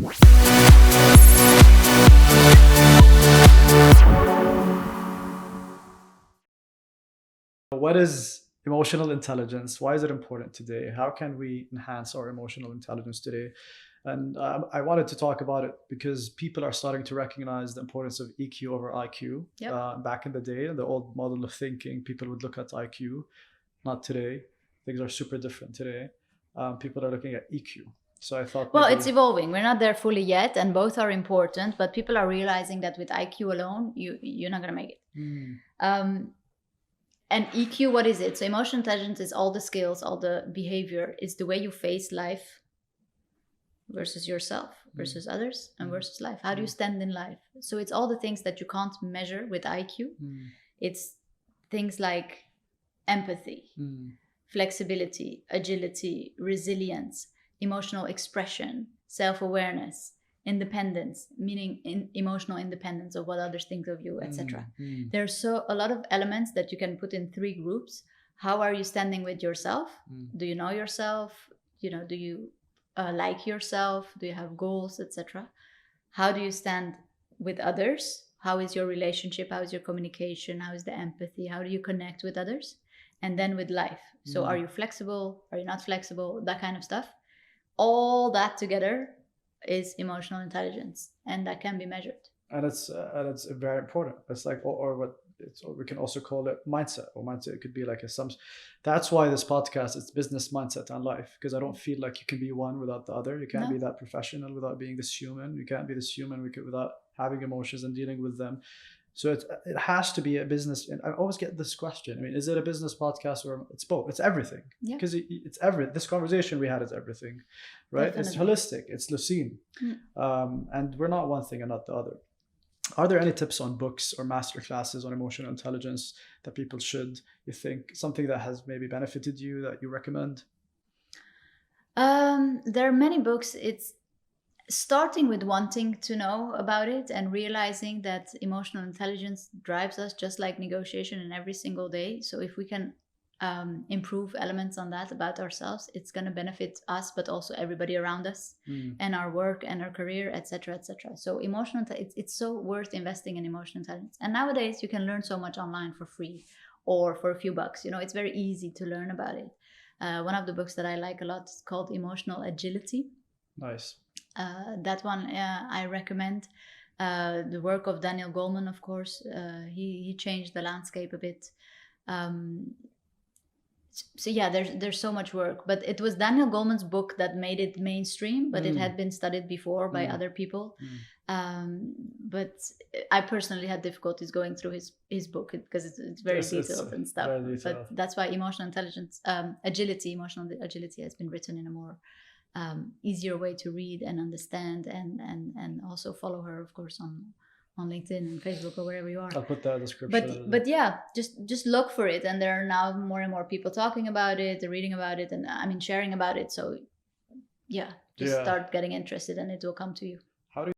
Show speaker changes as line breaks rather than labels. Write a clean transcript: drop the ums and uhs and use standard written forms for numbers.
What is emotional intelligence? Why is it important today? How can we enhance our emotional intelligence today? And I wanted to talk about it because people are starting to recognize the importance of EQ over IQ.
Yep.
Back in the day, in the old model of thinking, people would look at IQ. Not today. Things are super different today. People are looking at EQ. So I thought,
Well,
maybe-
it's evolving. We're not there fully yet, and both are important. But people are realizing that with IQ alone, you're not gonna make it. And EQ, what is it? So emotional intelligence is all the skills, all the behavior. It's the way you face life versus yourself, versus others, and versus life. How do you stand in life? So it's all the things that you can't measure with IQ. It's things like empathy, flexibility, agility, resilience, emotional expression, self-awareness, independence, meaning emotional independence of what others think of you, etc. There's a lot of elements that you can put in 3 groups. How are you standing with yourself? Do you know yourself? Do you like yourself? Do you have goals, etc.? How do you stand with others? How is your relationship? How is your communication? How is the empathy? How do you connect with others? And then with life. So are you flexible? Are you not flexible? That kind of stuff. All that together is emotional intelligence, and that can be measured.
And it's very important. It's like, or we can also call it mindset, or mindset could be like that's why this podcast is business, mindset, and life, because I don't feel like you can be one without the other. You can't be that professional without being this human. You can't be this human without having emotions and dealing with them. So it has to be a business. And I always get this question. I mean, is it a business podcast or it's both? It's everything. Because it's everything. This conversation we had is everything, right? Definitely. It's holistic. It's Lucene. And we're not one thing and not the other. Are there any tips on books or master classes on emotional intelligence that people should, you think, something that has maybe benefited you that you recommend?
There are many books. It's starting with wanting to know about it and realizing that emotional intelligence drives us just like negotiation in every single day. So if we can improve elements on that about ourselves, it's going to benefit us, but also everybody around us and our work and our career, etc., etc. So it's so worth investing in emotional intelligence. And nowadays you can learn so much online for free or for a few bucks. It's very easy to learn about it. One of the books that I like a lot is called Emotional Agility.
Nice.
That one I recommend. The work of Daniel Goleman, of course, he changed the landscape a bit. So yeah, there's so much work, but it was Daniel Goleman's book that made it mainstream, but it had been studied before by other people. But I personally had difficulties going through his book because it's very detailed and stuff. But that's why emotional intelligence, emotional agility has been written in a more easier way to read and understand, and also follow her, of course, on LinkedIn and Facebook or wherever you are.
I'll put that in the description.
But yeah, just look for it, and there are now more and more people talking about it, reading about it, and sharing about it. So yeah, start getting interested, and it will come to you.
How do you